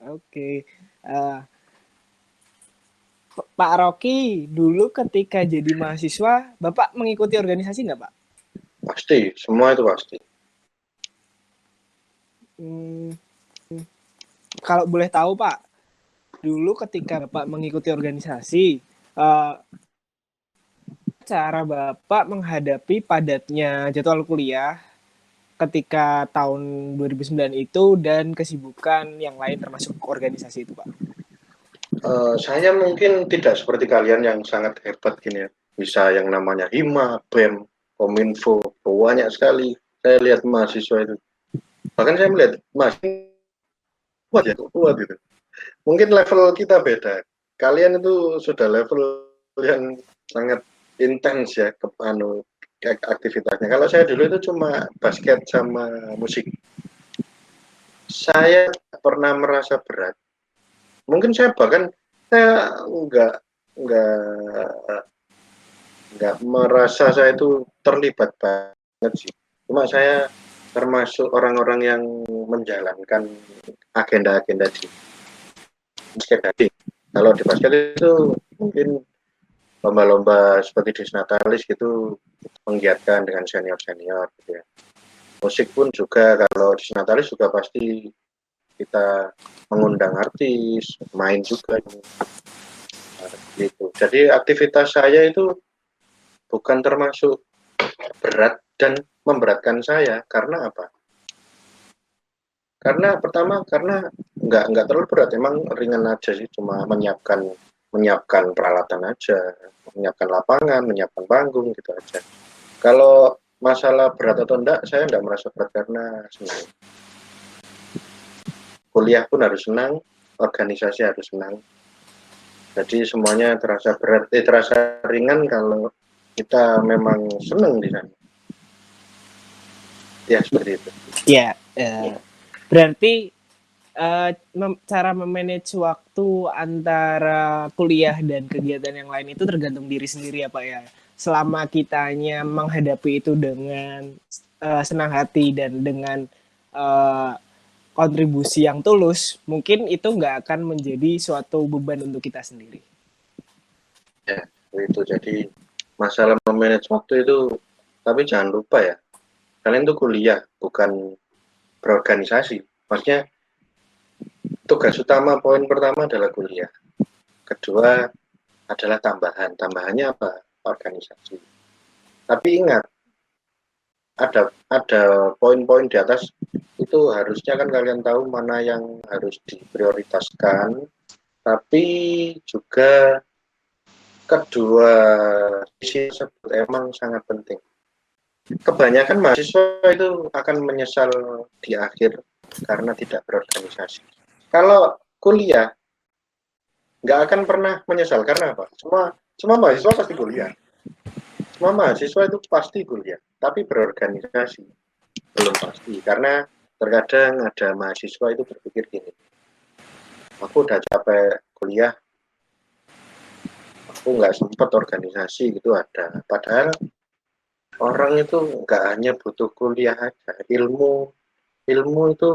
Oke. Eh, Pak Rocky, dulu ketika jadi mahasiswa, Bapak mengikuti organisasi nggak, Pak? Pasti, semua itu pasti. Hmm, kalau boleh tahu, Pak, dulu ketika Bapak mengikuti organisasi, eh, cara Bapak menghadapi padatnya jadwal kuliah ketika tahun 2009 itu dan kesibukan yang lain termasuk organisasi itu, Pak? Saya mungkin tidak seperti kalian yang sangat hebat gini ya. Bisa yang namanya Hima, BEM, Kominfo, banyak sekali. Saya lihat mahasiswa itu. Bahkan saya melihat mahasiswa kuat ya, kuat itu. Mungkin level kita beda. Kalian itu sudah level yang sangat intens ya ke aktivitasnya. Kalau saya dulu itu cuma basket sama musik. Saya pernah merasa berat. Mungkin saya bahkan saya nggak nggak merasa saya itu terlibat banget sih. Cuma saya termasuk orang-orang yang menjalankan agenda-agenda di basket tadi. Kalau di basket itu mungkin lomba-lomba seperti di Natalis gitu menggiatkan dengan senior-senior gitu ya. Musik pun juga kalau di Natalis juga pasti kita mengundang artis, main juga gitu. Jadi aktivitas saya itu bukan termasuk berat dan memberatkan saya karena apa? Karena pertama karena nggak terlalu berat, emang ringan aja sih, cuma menyiapkan peralatan aja, menyiapkan lapangan, menyiapkan panggung gitu aja. Kalau masalah berat atau enggak, saya enggak merasa berat karena senang. Kuliah pun harus senang, organisasi harus senang. Jadi semuanya terasa berat, terasa ringan kalau kita memang senang di sana. Ya seperti itu. Ya, berarti cara memanage waktu antara kuliah dan kegiatan yang lain itu tergantung diri sendiri ya Pak ya. Selama kitanya menghadapi itu dengan senang hati dan dengan uh, kontribusi yang tulus, mungkin itu nggak akan menjadi suatu beban untuk kita sendiri. Ya, itu. Jadi masalah memanage waktu itu, tapi jangan lupa ya, kalian tuh kuliah, bukan berorganisasi. Maksudnya tugas utama poin pertama adalah kuliah. Kedua adalah tambahan. Tambahannya apa? Organisasi. Tapi ingat, ada poin-poin di atas itu harusnya kan kalian tahu mana yang harus diprioritaskan, tapi juga kedua sisi tersebut emang sangat penting. Kebanyakan mahasiswa itu akan menyesal di akhir karena tidak berorganisasi. Kalau kuliah nggak akan pernah menyesal karena apa? Semua mahasiswa pasti kuliah. Semua mahasiswa itu pasti kuliah, tapi berorganisasi belum pasti karena terkadang ada mahasiswa itu berpikir gini, aku udah capek kuliah, aku nggak sempat organisasi gitu ada. Padahal orang itu nggak hanya butuh kuliah aja, ilmu itu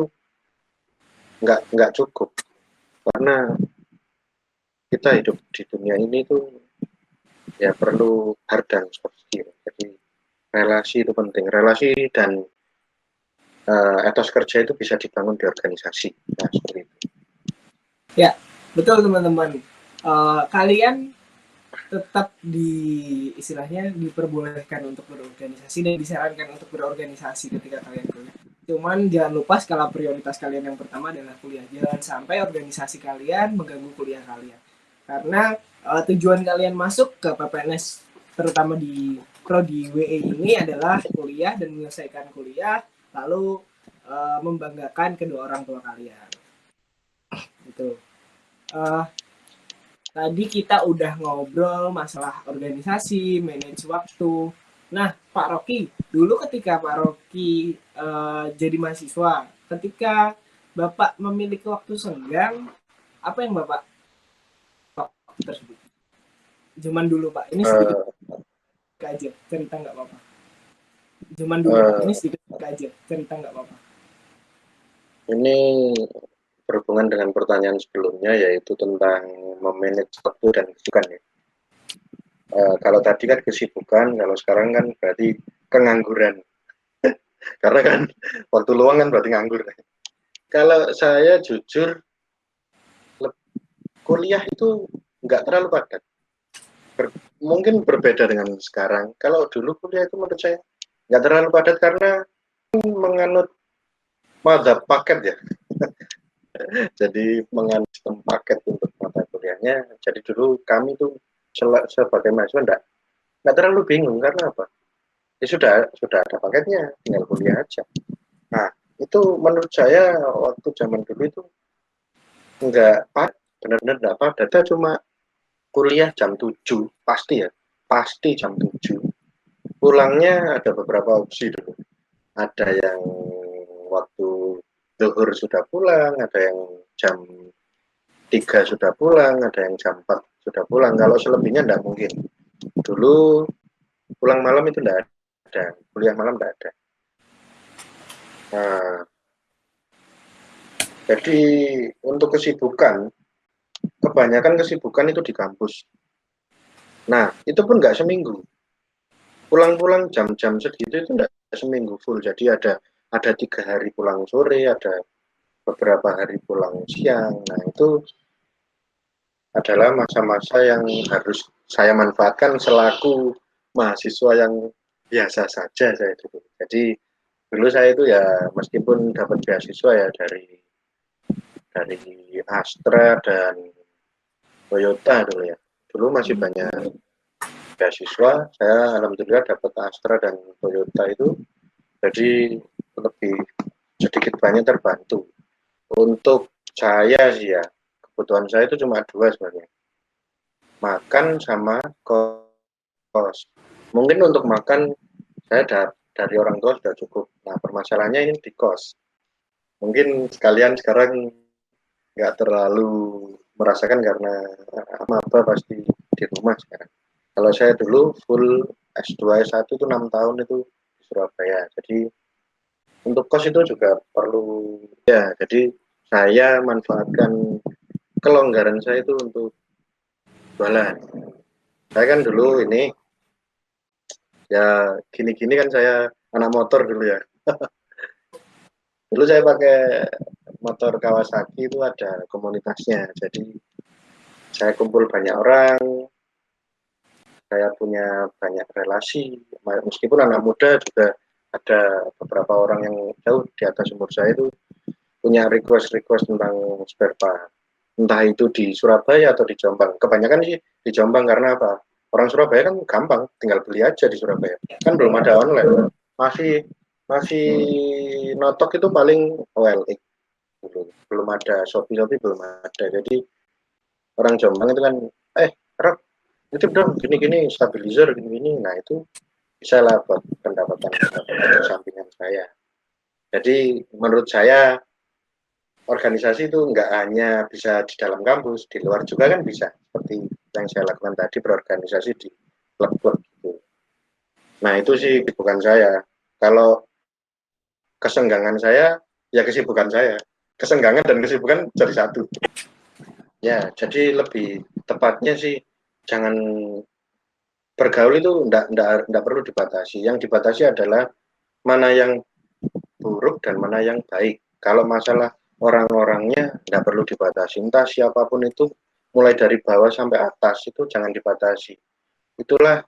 nggak cukup karena kita hidup di dunia ini tuh ya perlu hard dan soft skill. Jadi relasi itu penting, relasi dan etos kerja itu bisa dibangun di organisasi. Nah, seperti itu. Ya, betul teman-teman. Kalian tetap istilahnya diperbolehkan untuk berorganisasi dan disarankan untuk berorganisasi ketika kalian kuliah. Cuman jangan lupa skala prioritas kalian yang pertama adalah kuliah. Jangan sampai organisasi kalian mengganggu kuliah kalian. Karena tujuan kalian masuk ke PPNS terutama di prodi WE ini adalah kuliah dan menyelesaikan kuliah lalu membanggakan kedua orang tua kalian. Gitu. Tadi kita udah ngobrol masalah organisasi, manage waktu. Nah, Pak Rocky, dulu ketika Pak Rocky jadi mahasiswa, ketika Bapak memiliki waktu senggang, apa yang Bapak tersebut? Cuman dulu Pak, ini sedikit Uh, aja, cerita nggak apa-apa. Cuman dulu Pak, uh, ini sedikit aja, cerita nggak apa-apa. ini berhubungan dengan pertanyaan sebelumnya, yaitu tentang memanage waktu dan kesibukan ya. Kalau tadi kan kesibukan, kalau sekarang kan berarti kengangguran. Karena kan waktu luang kan berarti nganggur. Kalau saya jujur, kuliah itu nggak terlalu padat. Mungkin berbeda dengan sekarang. Kalau dulu kuliah itu menurut saya nggak terlalu padat karena menganut mata paket ya. Jadi menganut sistem paket untuk mata kuliahnya. Jadi dulu kami tuh sebagai mahasiswa nggak terlalu bingung karena apa? Ya sudah ada paketnya, tinggal kuliah aja. Nah, itu menurut saya waktu zaman dulu itu nggak padat, benar-benar nggak padat. Kita cuma kuliah jam 7, pasti ya, pasti jam 7. Pulangnya ada beberapa opsi dulu. Ada yang waktu zuhur sudah pulang, ada yang jam 3 sudah pulang, ada yang jam 4 sudah pulang. Kalau selebihnya tidak mungkin. Dulu pulang malam itu tidak ada, kuliah malam tidak ada. Nah, jadi untuk kesibukan, kebanyakan kesibukan itu di kampus. Nah, itu pun nggak seminggu. Pulang-pulang jam-jam segitu itu nggak seminggu full. Jadi ada 3 hari pulang sore, ada beberapa hari pulang siang. Nah, itu adalah masa-masa yang harus saya manfaatkan selaku mahasiswa yang biasa saja saya dulu. Jadi dulu saya itu ya meskipun dapat beasiswa ya dari Astra dan Toyota dulu ya. Dulu masih banyak beasiswa, saya alhamdulillah dapat Astra dan Toyota itu, jadi lebih sedikit banyak terbantu. Untuk saya sih ya, kebutuhan saya itu cuma 2 sebenarnya, makan sama kos. Mungkin untuk makan saya dari orang tua sudah cukup. Nah, permasalahannya ini di kos. Mungkin sekalian sekarang nggak terlalu merasakan karena maba pasti di rumah sekarang. Kalau saya dulu full S2 S1 itu 6 tahun itu di Surabaya. Jadi untuk kos itu juga perlu ya. Jadi saya manfaatkan kelonggaran saya itu untuk jualan. Saya kan dulu ini ya gini-gini kan saya anak motor dulu ya. Dulu saya pakai motor Kawasaki itu ada komunitasnya. Jadi saya kumpul banyak orang, saya punya banyak relasi. Meskipun anak muda juga ada beberapa orang yang jauh di atas umur saya itu punya request tentang spare part. Entah itu di Surabaya atau di Jombang. Kebanyakan sih di Jombang karena apa? Orang Surabaya kan gampang, tinggal beli aja di Surabaya. Kan belum ada online. Masih masih notok itu paling OLX. Belum ada Shopee belum ada. Jadi orang Jombang itu kan Rob, itu dong gini-gini stabilizer gini-gini. Nah, itu bisa lah buat pendapatan sampingan saya. Jadi menurut saya organisasi itu nggak hanya bisa di dalam kampus, di luar juga kan bisa. Seperti yang saya lakukan tadi, berorganisasi di klub-klub gitu. Nah, itu sih kesibukan saya. Kalau kesenggangan saya, ya kesibukan saya. Kesenggangan dan kesibukan jadi satu. Ya, jadi lebih tepatnya sih jangan bergaul itu enggak perlu dibatasi. Yang dibatasi adalah mana yang buruk dan mana yang baik. Kalau masalah orang-orangnya enggak perlu dibatasi. Entah siapapun itu, mulai dari bawah sampai atas itu jangan dibatasi. Itulah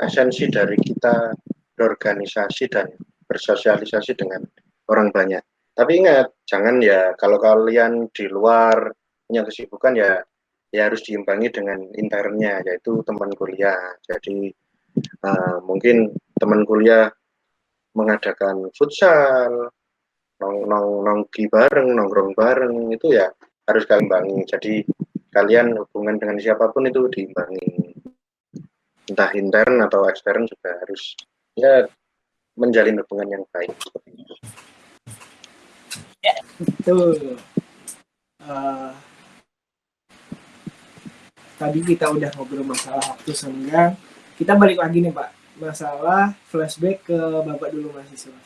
esensi dari kita berorganisasi dan bersosialisasi dengan orang banyak. Tapi ingat, jangan ya kalau kalian di luar punya kesibukan ya harus diimbangi dengan internnya, yaitu teman kuliah. Jadi mungkin teman kuliah mengadakan futsal, nongki bareng, nongkrong bareng, itu ya harus kalian imbangi. Jadi kalian hubungan dengan siapapun itu diimbangi. Entah intern atau ekstern juga harus ya menjalin hubungan yang baik seperti itu. Ya, betul. Tadi kita udah ngobrol masalah waktu senggang. Kita balik lagi nih Pak, masalah flashback ke Bapak dulu mahasiswa.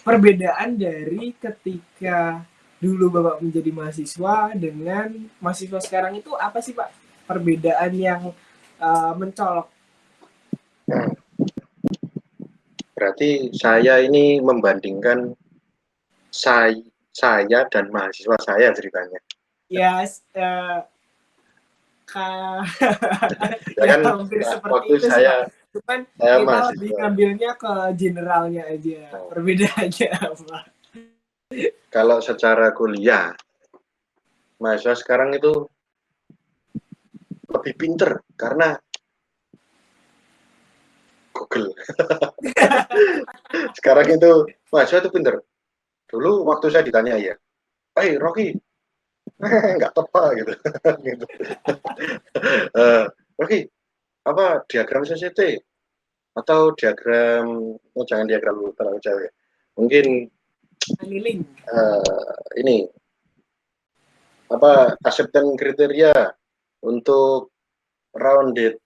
Perbedaan dari ketika dulu Bapak menjadi mahasiswa dengan mahasiswa sekarang itu apa sih Pak? Perbedaan yang mencolok. Nah, berarti saya ini membandingkan saya dan mahasiswa saya ceritanya. Ya, Ya ya kan hampir seperti waktu itu sih Pak. Cuman saya kita lebih mahasiswa. ngambilnya ke generalnya aja. Nah, Perbedaannya apa? kalau secara kuliah, mahasiswa sekarang itu lebih pinter karena Google. Sekarang itu mahasiswa itu pinter. Dulu waktu saya ditanya ya, "Hey Rocky, nggak apa gitu." gitu. Rocky, apa diagram CCT atau diagram, oh jangan diagram terlalu jauh ya. Mungkin Keliling. ini apa acceptance kriteria untuk rounded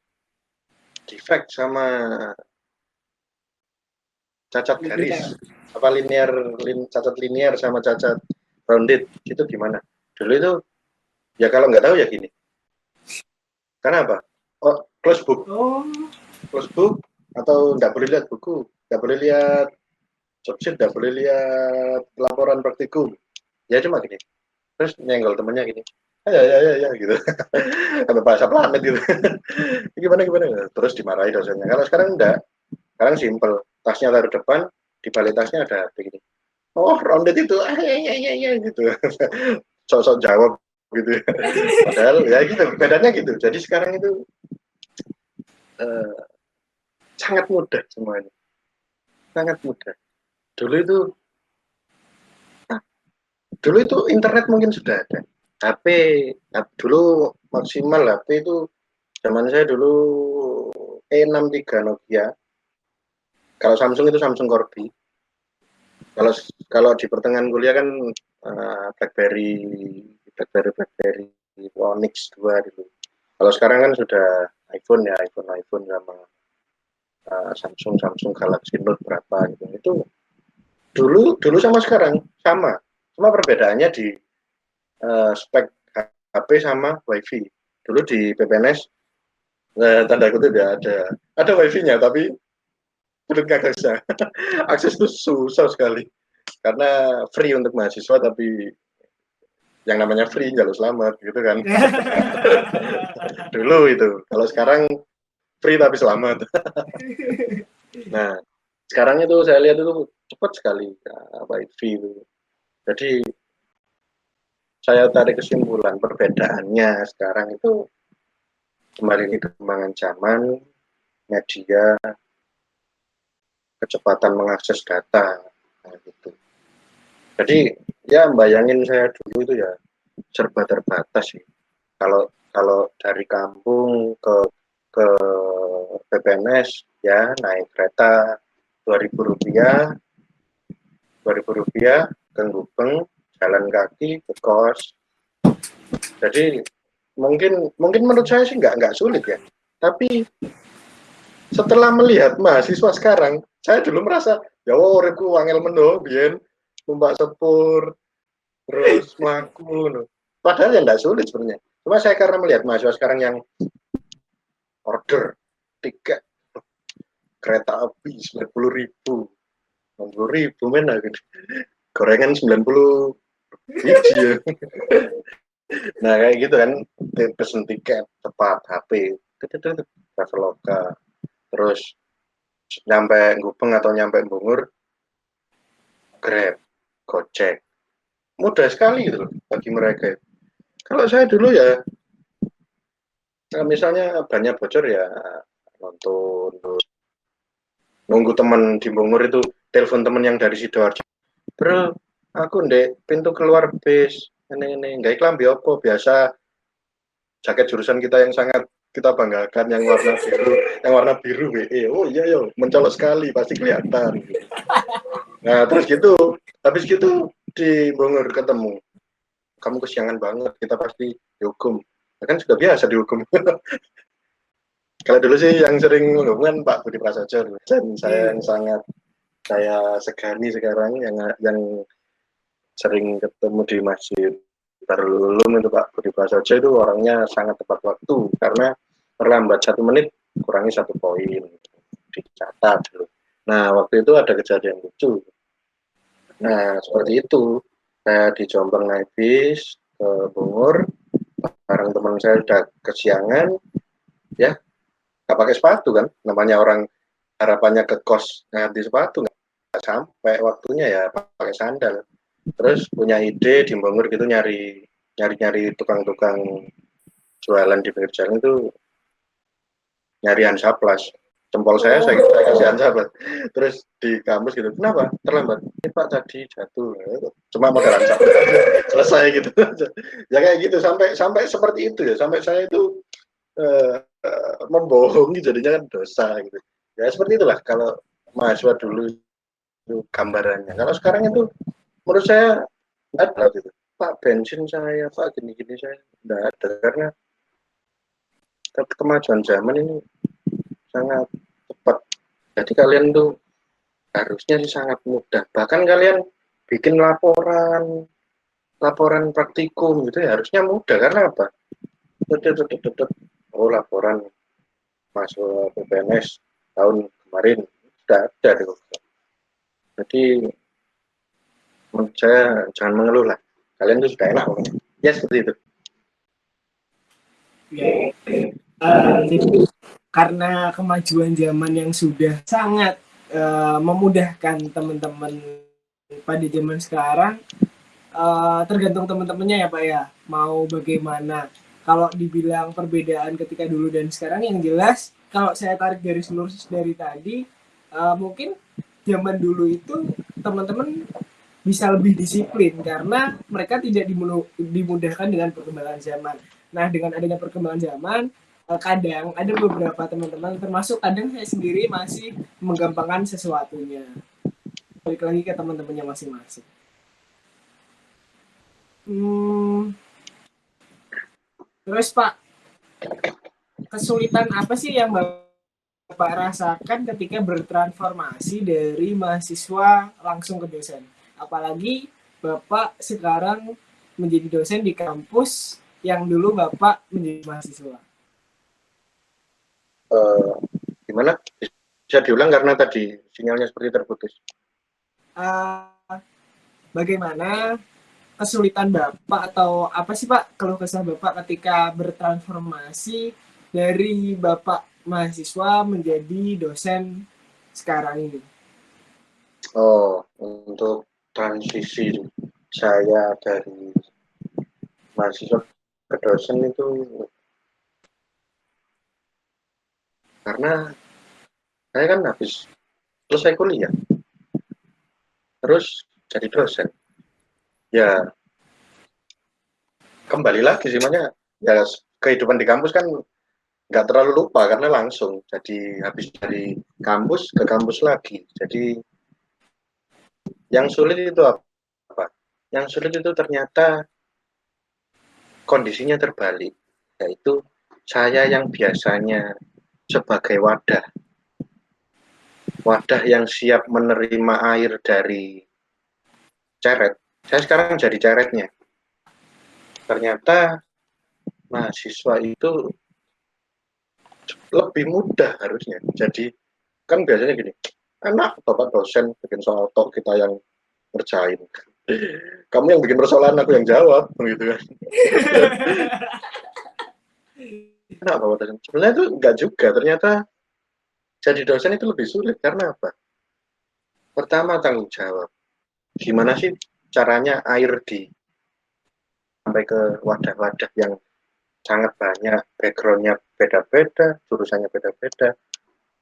defect sama cacat garis, Linear. apa cacat linear sama cacat rounded itu gimana? Dulu itu ya kalau nggak tahu ya gini. Karena apa? Oh, Oh, close book atau nggak boleh lihat buku, nggak boleh lihat subjek, nggak boleh lihat laporan praktikum. Ya cuma gini. Terus nyenggol temennya gini. Ya gitu. Atau bahasa planet gitu. gimana? Terus dimarahi dosennya. Kalau sekarang enggak. Sekarang simple. Tasnya taruh depan, di balik tasnya ada begini. Oh, rounded itu. Ya gitu. Sok-sok jawab gitu. Padahal ya gitu, bedanya gitu. Jadi sekarang itu eh, sangat mudah semuanya. Sangat mudah. Dulu itu dulu itu internet mungkin sudah ada. HP dulu maksimal HP itu zaman saya dulu E63 Nokia. Kalau Samsung itu Samsung Corby. Kalau kalau di pertengahan kuliah kan BlackBerry Onyx 2 dulu. Kalau sekarang kan sudah iPhone ya, iPhone sama Samsung Galaxy Note berapa gitu. Itu dulu sama sekarang sama. Cuma perbedaannya di spek HP sama WiFi. Dulu di PPNS tanda kutip ya ada WiFi-nya tapi belum aksesnya. Akses itu susah sekali karena free untuk mahasiswa tapi yang namanya free jalur selamat gitu kan. Dulu itu. Kalau sekarang free tapi selamat. Nah, sekarang itu saya lihat itu cepat sekali WiFi itu. Jadi saya tarik kesimpulan perbedaannya sekarang itu kembali ke perkembangan zaman, media, kecepatan mengakses data, nah, gitu. Jadi ya bayangin saya dulu itu ya serba terbatas sih. Kalau dari kampung ke PPNS ya naik kereta Rp2.000, Rp2.000 ke Gubeng, jalan kaki ke kos. Jadi mungkin menurut saya sih nggak sulit ya. Tapi setelah melihat mahasiswa sekarang, saya dulu merasa ya uripku wangel mendo biyen numpak sepur terus mlaku no. Padahal ya nggak sulit sebenarnya. Cuma saya karena melihat mahasiswa sekarang yang order tiket kereta api 90.000, 90.000 men gitu. Gorengan 90 biji ya. Nah kayak gitu kan, pesen tiket cepat HP, Traveloka, terus nyampe Gubeng atau nyampe Bungur, Grab, Gojek, mudah sekali gitu loh bagi mereka. Kalau saya dulu ya, misalnya banyak bocor ya nonton, nunggu teman di Bungur itu telepon teman yang dari Sidoarjo. Bro, aku ndek pintu keluar bis, ini nggak iklan biopo biasa jaket jurusan kita yang sangat kita banggakan yang warna biru WE. Oh iya yo, mencolok sekali pasti kelihatan. Nah terus gitu, habis gitu di Bogor ketemu, kamu kesiangan banget, kita pasti dihukum. Nah, kan sudah biasa dihukum. Kalau dulu sih yang sering menghubungkan Pak Budi Prasajo dan saya yang sangat saya segani sekarang yang sering ketemu di masjid Darul Ulum itu Pak Budi Prasojo itu orangnya sangat tepat waktu karena terlambat 1 menit kurangi 1 poin dicatat dulu. Nah waktu itu ada kejadian lucu. Nah seperti itu saya di Jombang naik bis ke Bungur bareng teman saya udah kesiangan ya nggak pakai sepatu kan namanya orang harapannya ke kos ganti sepatu nggak sampai waktunya ya pakai sandal terus punya ide di Bogor gitu nyari tukang-tukang jualan di pinggir jalan itu nyari Hansaplas jempol saya Oh, kasih Hansaplas terus di kampus gitu kenapa terlambat ini Pak tadi jatuh cuma modal Hansaplas selesai gitu ya kayak gitu sampai sampai seperti itu ya sampai saya itu membohongi jadinya kan dosa gitu ya seperti itulah kalau mahasiswa dulu itu gambarannya kalau sekarang itu menurut saya ada gitu Pak bensin saya Pak gini-gini saya tidak ada karena kemajuan zaman ini sangat cepat jadi kalian tuh harusnya sih sangat mudah bahkan kalian bikin laporan laporan praktikum gitu ya harusnya mudah karena apa oh laporan masuk PPNS tahun kemarin sudah ada di Google. Jadi menurut saya jangan mengeluh lah. Kalian itu sudah enak pokoknya. Ya seperti itu. ya. Jadi karena kemajuan zaman yang sudah sangat memudahkan teman-teman pada zaman sekarang, tergantung teman-temannya ya Pak ya, mau bagaimana. Kalau dibilang perbedaan ketika dulu dan sekarang yang jelas, kalau saya tarik garis lurus dari tadi, mungkin zaman dulu itu teman-teman bisa lebih disiplin karena mereka tidak dimudahkan dengan perkembangan zaman. Nah, dengan adanya perkembangan zaman, kadang ada beberapa teman-teman, termasuk kadang saya sendiri masih menggampangkan sesuatunya. Balik lagi ke teman-temannya masing-masing. Hmm, terus Pak, kesulitan apa sih yang Bapak rasakan ketika bertransformasi dari mahasiswa langsung ke dosen? Apalagi Bapak sekarang menjadi dosen di kampus yang dulu Bapak menjadi mahasiswa. Eh, gimana? Bisa diulang karena tadi sinyalnya seperti terputus. Uh, Bagaimana kesulitan Bapak atau apa sih Pak kalau kesah Bapak ketika bertransformasi dari Bapak mahasiswa menjadi dosen sekarang ini? Oh, untuk transisi saya dari mahasiswa ke dosen itu karena saya kan habis selesai kuliah, terus jadi dosen. Ya, kembali lagi sih, makanya ya kehidupan di kampus kan nggak terlalu lupa karena langsung jadi habis dari kampus ke kampus lagi jadi yang sulit itu apa yang sulit itu ternyata kondisinya terbalik yaitu saya yang biasanya sebagai wadah yang siap menerima air dari ceret saya sekarang jadi ceretnya ternyata mahasiswa itu lebih mudah harusnya jadi kan biasanya gini enak bapak dosen bikin soal tok kita yang ngerjain kamu yang bikin persoalan aku yang jawab gitu kan enak bapak dosen sebenarnya itu enggak juga ternyata jadi dosen itu lebih sulit karena apa pertama tanggung jawab gimana sih caranya air di sampai ke wadah-wadah yang sangat banyak backgroundnya beda-beda jurusannya beda-beda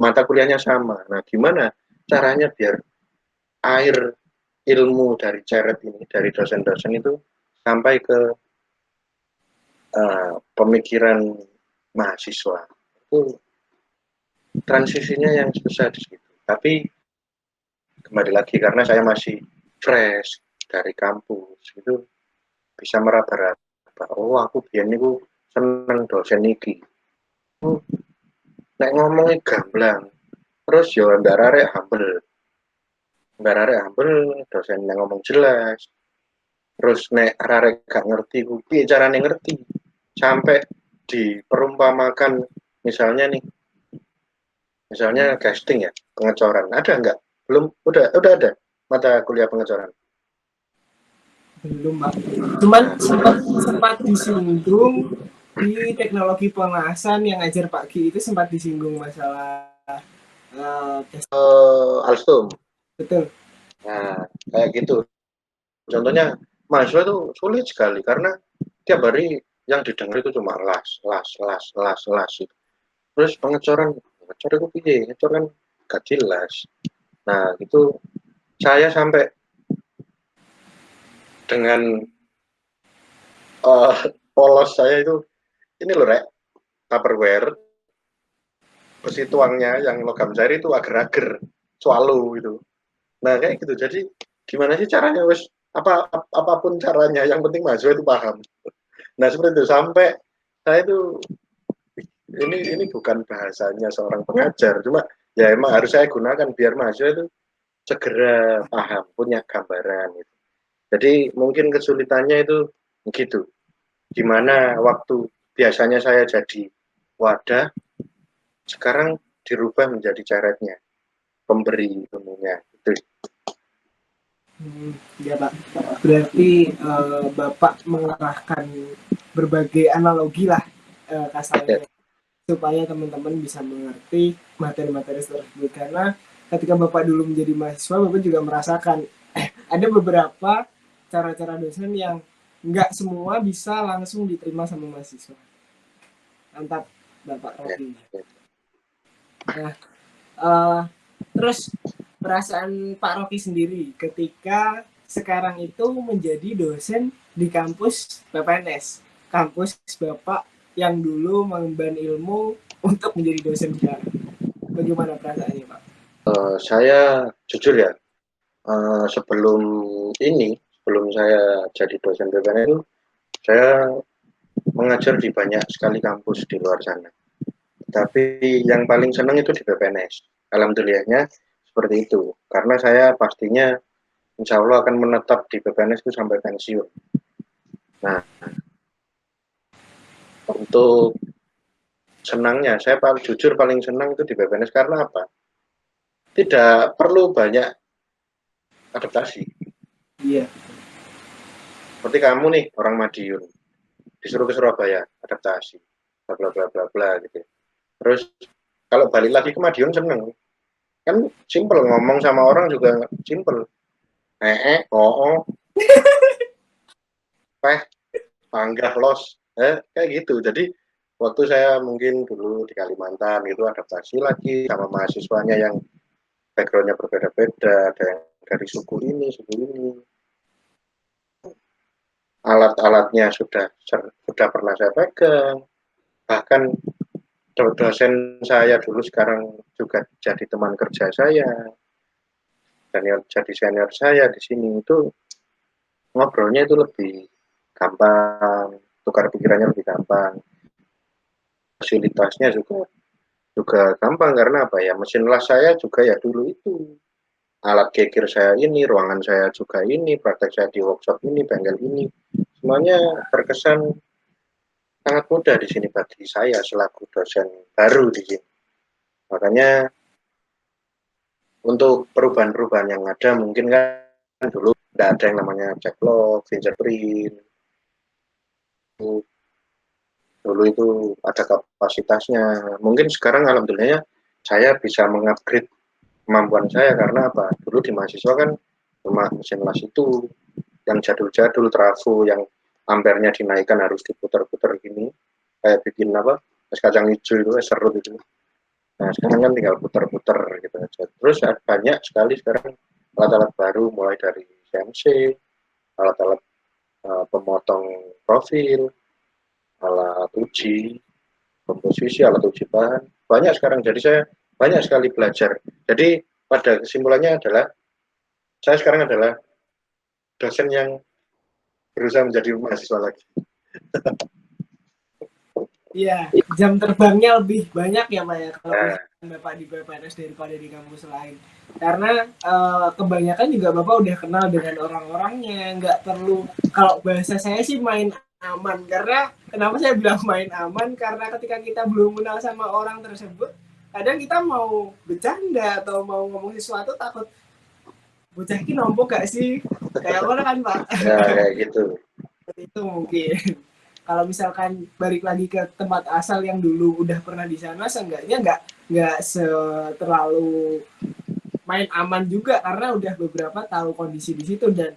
mata kuliahnya sama nah gimana caranya biar air ilmu dari ceret ini dari dosen-dosen itu sampai ke pemikiran mahasiswa itu transisinya yang susah di situ. Tapi kembali lagi karena saya masih fresh dari kampus itu bisa meraba-raba. Oh aku biar niku seneng dosen iki. Oh, nek ngomongnya gamblang. Terus yo ndarare humble. arek ambel, dosen yang ngomong jelas. Terus nek arek gak ngerti ku piye carane ngerti. Sampai diperumpamakan misalnya nih, misalnya casting ya, pengecoran. Ada enggak? Belum, udah ada mata kuliah pengecoran. Belum, Pak. Cuman Nah, sempat disinggung di teknologi pengawasan yang ngajar Pak Ki itu sempat disinggung masalah Alstom. betul. Nah, kayak gitu. Contohnya mahasiswa itu sulit sekali karena tiap hari yang didengar itu cuma las. Terus pengecoran, ngecor itu piye? Ngecor kan gak jelas. Nah, itu saya sampai dengan uh, polos saya itu, ini loh rek, Tupperware, besi tuangnya yang logam cair itu agar-agar, swallow gitu. Nah, kayak gitu. Jadi gimana sih caranya wes apapun caranya, yang penting mahasiswa itu paham. Nah, seperti itu sampai saya itu ini bukan bahasanya seorang pengajar, cuma ya emang harus saya gunakan biar mahasiswa itu segera paham, punya gambaran gitu. Jadi mungkin kesulitannya itu begitu. Gimana waktu biasanya saya jadi wadah, sekarang dirubah menjadi caretnya, pemberi ilmunya. Itu. Ya Pak. Berarti Bapak mengerahkan berbagai analogi lah kasarnya supaya teman-teman bisa mengerti materi-materi tersebut karena ketika Bapak dulu menjadi mahasiswa Bapak juga merasakan ada beberapa cara-cara dosen yang nggak semua bisa langsung diterima sama mahasiswa. Mantap Bapak Ya, Rocky. ya. Nah, uh, terus perasaan Pak Rocky sendiri ketika sekarang itu menjadi dosen di kampus PPNS, kampus Bapak yang dulu mengemban ilmu untuk menjadi dosen sekarang. Bagaimana perasaannya Pak? Saya jujur ya, sebelum ini, sebelum saya jadi dosen PPN itu, saya mengajar di banyak sekali kampus di luar sana. Tapi yang paling senang itu di PPNS. Alhamdulillahnya seperti itu. Karena saya pastinya insya Allah akan menetap di PPNS itu sampai pensiun. Nah, untuk senangnya, saya paling jujur paling senang itu di PPNS karena apa? Tidak perlu banyak adaptasi. Iya. Seperti kamu nih, orang Madiun, disuruh ke Surabaya, adaptasi, bla bla bla bla bla gitu. Terus kalau balik lagi ke Madiun seneng, kan simple ngomong sama orang juga simple. Oh, oh, panggah los, kayak gitu. Jadi waktu saya mungkin dulu di Kalimantan itu adaptasi lagi sama mahasiswanya yang backgroundnya berbeda-beda, ada yang dari suku ini, alat-alatnya sudah pernah saya pegang, bahkan dosen saya dulu sekarang juga jadi teman kerja saya, dan yang jadi senior saya di sini itu ngobrolnya itu lebih gampang, tukar pikirannya lebih gampang, fasilitasnya juga gampang karena apa ya, mesin las saya juga ya dulu itu, alat kekir saya ini, ruangan saya juga ini, praktek saya di workshop ini, bengkel ini, semuanya terkesan sangat mudah di sini bagi saya selaku dosen baru di sini. Makanya untuk perubahan-perubahan yang ada mungkin kan dulu tidak ada yang namanya check log, fingerprint, dulu itu ada kapasitasnya. Mungkin sekarang alhamdulillahnya saya bisa mengupgrade kemampuan saya karena apa? Dulu di mahasiswa kan cuma mesin las itu yang jadul-jadul, trafo yang ampernya dinaikkan harus diputar-putar gini, kayak bikin apa? Es kacang hijau itu, es serut itu. Nah, sekarang kan tinggal putar-putar gitu aja. Terus banyak sekali sekarang alat-alat baru mulai dari CNC, alat-alat pemotong profil, alat uji komposisi, alat uji bahan, banyak sekarang. Jadi saya banyak sekali belajar. Jadi pada kesimpulannya adalah saya sekarang adalah dosen yang berusaha menjadi mahasiswa lagi. Iya, jam terbangnya lebih banyak ya Pak ya kalau Nah, misalkan Bapak di PPNS daripada di kampus lain. karena kebanyakan juga Bapak udah kenal dengan orang-orangnya, nggak perlu, kalau bahasa saya sih main aman. Karena kenapa saya bilang main aman, karena ketika kita belum kenal sama orang tersebut, kadang kita mau bercanda atau mau ngomong sesuatu takut bocah ini nombok gak sih, kayak mana kan Pak. Ya kayak gitu. Itu mungkin kalau misalkan balik lagi ke tempat asal yang dulu udah pernah di sana, seenggaknya nggak terlalu main aman juga, karena udah beberapa tahu kondisi di situ, dan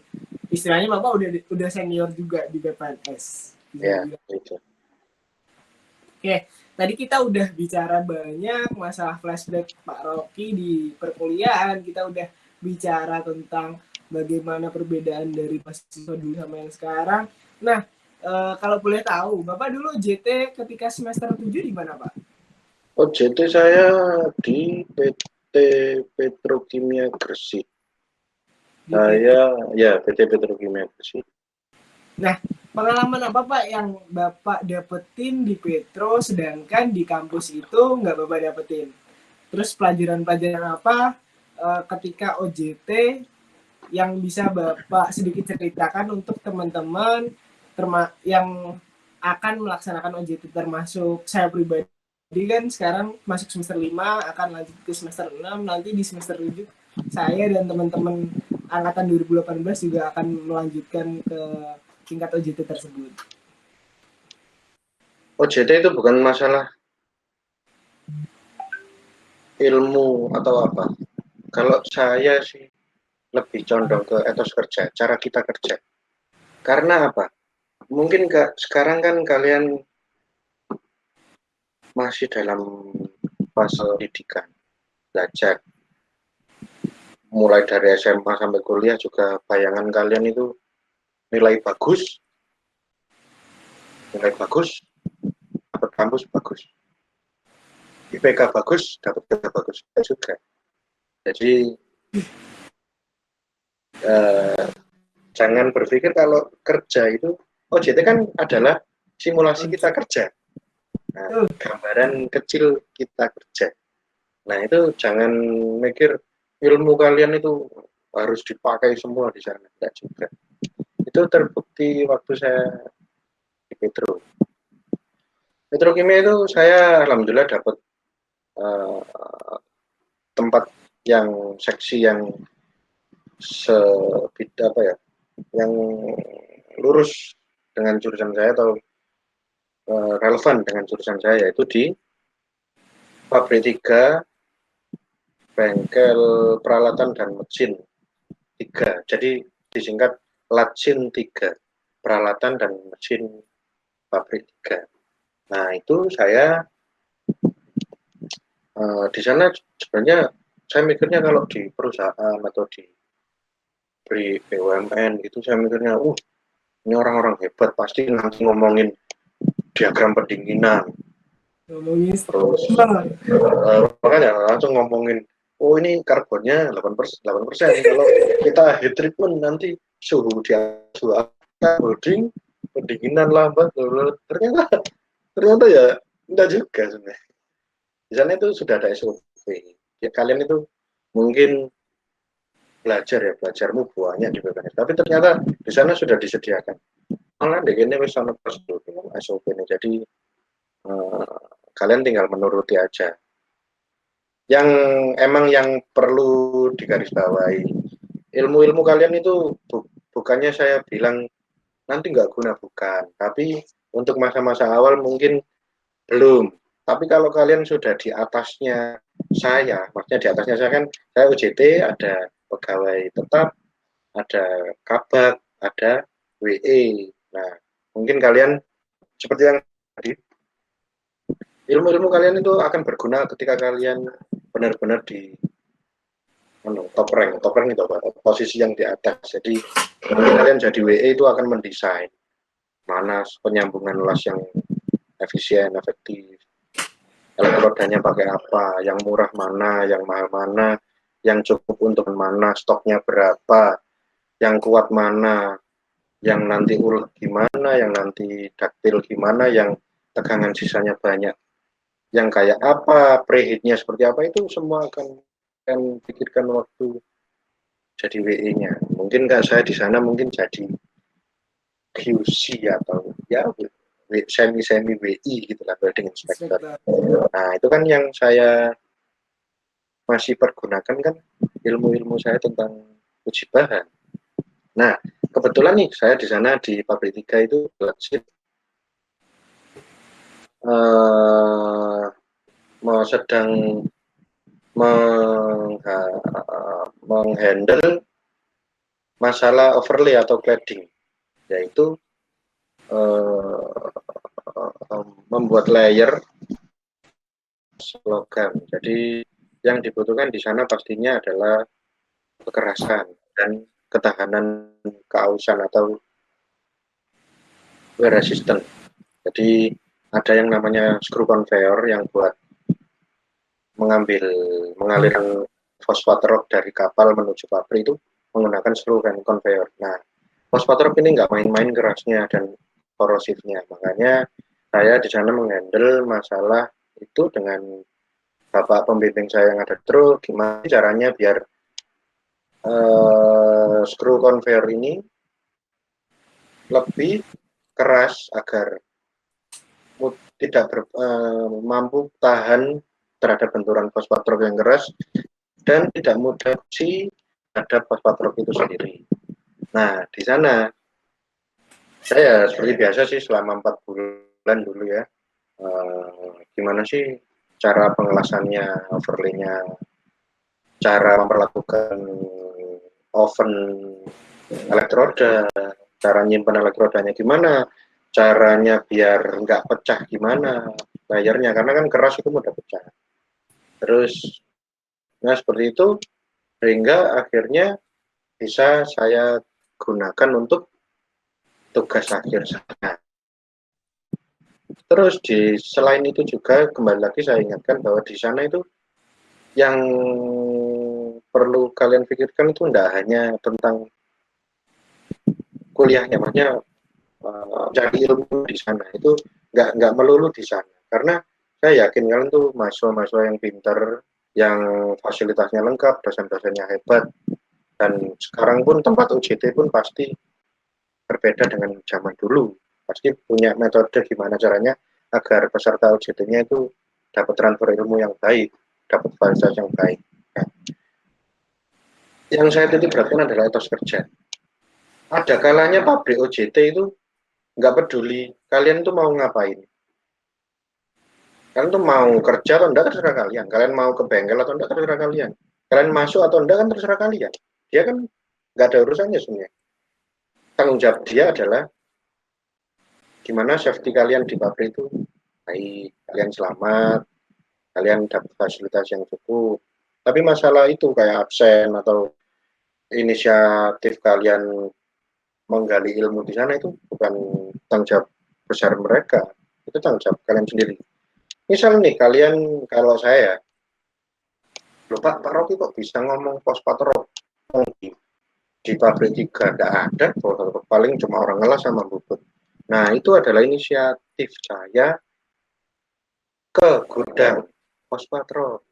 istilahnya Bapak udah senior juga di BPNS. Ya itu. Oke, tadi kita udah bicara banyak masalah flashback Pak Rocky di perkuliahan, kita udah bicara tentang bagaimana perbedaan dari mahasiswa dulu sama yang sekarang. Nah, kalau boleh tahu, Bapak dulu JT ketika semester 7 di mana, Pak? Oh, JT saya di PT Petrokimia Gresik. Di Saya ya PT Petrokimia Gresik. Nah, pengalaman apa Pak yang Bapak dapetin di Petro, sedangkan di kampus itu nggak Bapak dapetin? Terus pelajaran-pelajaran apa ketika OJT yang bisa Bapak sedikit ceritakan untuk teman-teman yang akan melaksanakan OJT, termasuk saya pribadi kan sekarang masuk semester 5, akan lanjut ke semester 6, nanti di semester 7 saya dan teman-teman angkatan 2018 juga akan melanjutkan ke tingkat OJT tersebut. OJT itu bukan masalah ilmu atau apa. Kalau saya sih lebih condong ke etos kerja, cara kita kerja. Karena apa? Mungkin sekarang kan kalian masih dalam fase pendidikan, belajar. Mulai dari SMA sampai kuliah juga bayangan kalian itu nilai bagus, dapat kampus bagus. IPK bagus, dapat kerja bagus juga. Jadi jangan berpikir kalau kerja itu, OJT kan adalah simulasi kita kerja. Nah, gambaran kecil kita kerja. Nah, itu jangan mikir ilmu kalian itu harus dipakai semua di sana. Tidak juga. Itu terbukti waktu saya di Petro. Petrokimia itu saya alhamdulillah dapat tempat yang seksi yang apa ya, yang lurus dengan jurusan saya atau relevan dengan jurusan saya, yaitu di pabrik 3, bengkel peralatan dan mesin 3. Jadi disingkat Latsin 3, peralatan dan mesin pabrik 3. Nah, itu saya di sana sebenarnya saya mikirnya kalau di perusahaan atau di BUMN gitu, saya mikirnya ini orang-orang hebat, pasti nanti ngomongin diagram pendinginan, terus makanya langsung ngomongin ini karbonnya 8%, kalau kita heat treatment nanti suhu di atas holding pendinginan lambat. Ternyata ya enggak juga sebenarnya. Di sana itu sudah ada SOP ya, kalian itu mungkin belajarmu banyak di BPNS, tapi ternyata di sana sudah disediakan malah ini wis ana prosedur SOP ini, jadi kalian tinggal menuruti aja. Yang emang yang perlu digarisbawahi, ilmu-ilmu kalian itu bukannya saya bilang nanti nggak guna, bukan, tapi untuk masa-masa awal mungkin belum. Tapi kalau kalian sudah di atasnya saya, maksudnya di atasnya saya kan, saya UJT, ada pegawai tetap, ada kabak, ada WE. Nah, mungkin kalian seperti yang tadi, ilmu-ilmu kalian itu akan berguna ketika kalian benar-benar di top rank itu apa, posisi yang di atas. Jadi kalian jadi WE itu akan mendesain mana penyambungan las yang efisien, efektif, elektrodanya pakai apa, yang murah mana, yang mahal mana, yang cukup untuk mana, stoknya berapa, yang kuat mana, yang nanti uleg gimana, yang nanti daktil gimana, yang tegangan sisanya banyak, yang kayak apa, preheatnya seperti apa, itu semua akan kan pikirkan waktu jadi WE-nya. Mungkin nggak saya di sana mungkin jadi QC atau ya semi WI gitu lah, building inspector. Nah itu kan yang saya masih pergunakan kan ilmu-ilmu saya tentang uji bahan. Nah kebetulan nih saya di sana di pabrik 3 itu sedang menghandle masalah overlay atau cladding, yaitu membuat layer logam. Jadi yang dibutuhkan di sana pastinya adalah kekerasan dan ketahanan keausan atau wear resistant. Jadi ada yang namanya screw conveyor yang buat mengalirkan fosfat rock dari kapal menuju pabrik itu menggunakan screw conveyor. Nah, fosfat rock ini nggak main-main kerasnya dan korosifnya. Makanya saya di sana menghandle masalah itu dengan bapak pembimbing saya yang ada terus gimana caranya biar screw conveyor ini lebih keras agar tidak mampu tahan terhadap benturan fosfat rock yang keras dan tidak mudah si terhadap fosfat rock itu sendiri. Nah, di sana saya seperti biasa sih selama 4 bulan dulu ya. Gimana sih cara pengelasannya, overlaynya, cara memperlakukan oven elektroda, cara nyimpan elektrodanya gimana, caranya biar nggak pecah gimana layarnya, karena kan keras itu mudah pecah. Terus, nah seperti itu, sehingga akhirnya bisa saya gunakan untuk tugas akhir saya. Terus selain itu juga kembali lagi saya ingatkan bahwa di sana itu yang perlu kalian pikirkan itu tidak hanya tentang kuliahnya, maksudnya cari ilmu di sana itu nggak melulu di sana, karena saya yakin kalian tuh mahasiswa-mahasiswa yang pinter, yang fasilitasnya lengkap, dosen-dosennya hebat, dan sekarang pun tempat UJT pun pasti berbeda dengan zaman dulu, pasti punya metode gimana caranya agar peserta UJT-nya itu dapat transfer ilmu yang baik, dapat fasilitas yang baik. Nah, yang saya titik beratkan adalah etos kerja. Ada kalanya pabrik OJT itu nggak peduli kalian tuh mau ngapain. Kalian tuh mau kerja atau enggak terserah kalian. Kalian mau ke bengkel atau enggak terserah kalian. Kalian masuk atau enggak kan terserah kalian. Dia kan nggak ada urusannya sebenarnya. Tanggung jawab dia adalah gimana safety kalian di pabrik itu baik, kalian selamat, kalian dapat fasilitas yang cukup. Tapi masalah itu kayak absen atau inisiatif kalian menggali ilmu di sana itu bukan tanggung jawab besar mereka, itu tanggung jawab kalian sendiri. Misal nih kalian, kalau saya, loh Pak Rocky kok bisa ngomong fosfat rock di pabrik 3 nggak ada, paling cuma orang ngelas sama bubut. Nah itu adalah inisiatif saya ke gudang fosfat rock.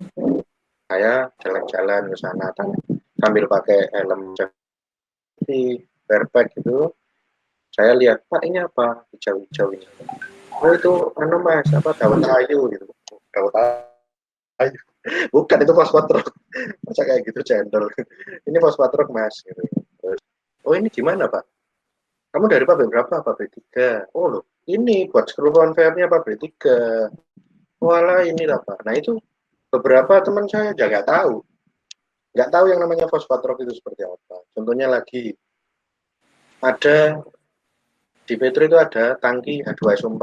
Saya jalan-jalan ke sana sambil pakai helm safety, bareback gitu. Saya lihat, Pak ini apa hijau-hijau ini? Oh itu anu mas, apa daun ayu gitu. Daun ayu. Bukan, itu fosfat rock. Masa kayak gitu cendol. Ini fosfat rock mas gitu. Terus, oh ini gimana Pak? Kamu dari pabrik berapa? Pabrik 3. Oh loh, ini buat screw conveyor-nya pabrik 3. Walah ini lah Pak. Nah itu beberapa teman saya juga nggak tahu yang namanya fosfat rock itu seperti apa. Contohnya lagi, ada di Petro itu ada tangki H2SO4,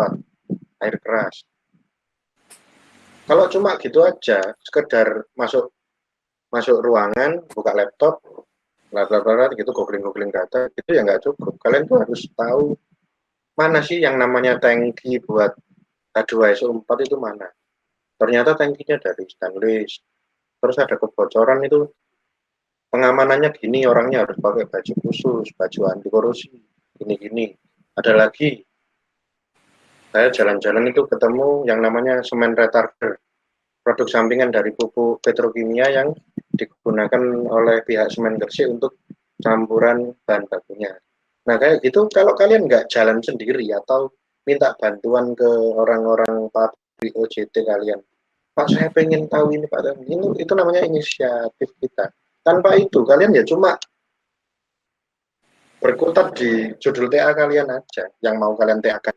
air keras. Kalau cuma gitu aja, sekedar masuk ruangan, buka laptop, bla gitu, googling data, itu ya nggak cukup. Kalian tuh harus tahu mana sih yang namanya tangki buat H2SO4 itu mana. Ternyata tangkinya dari stainless. Terus ada kebocoran itu, pengamanannya gini, orangnya harus pakai baju khusus, baju anti korosi, gini-gini. Ada lagi, saya jalan-jalan itu ketemu yang namanya semen retarder, produk sampingan dari pupuk petrokimia yang digunakan oleh pihak Semen Gresik untuk campuran bahan bakunya. Nah kayak gitu kalau kalian nggak jalan sendiri atau minta bantuan ke orang-orang pabrik OJT kalian, Pak saya pengen tahu ini Pak, ini itu namanya inisiatif kita. Tanpa itu kalian ya cuma berkutat di judul TA kalian aja yang mau kalian TA kan.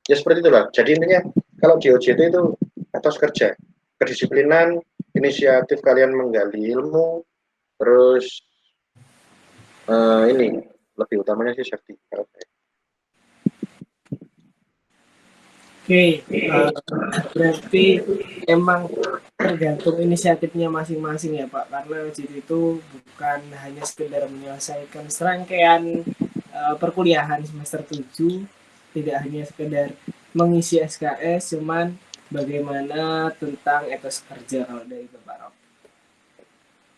Ya seperti itulah. Jadi intinya kalau di OJT itu etos kerja, kedisiplinan, inisiatif kalian menggali ilmu, terus ini lebih utamanya sih safety. Oke, berarti emang tergantung inisiatifnya masing-masing ya Pak, karena OJT itu bukan hanya sekedar menyelesaikan serangkaian perkuliahan semester 7, tidak hanya sekedar mengisi SKS, cuman bagaimana tentang etos kerja kalau dari Bapak Rob.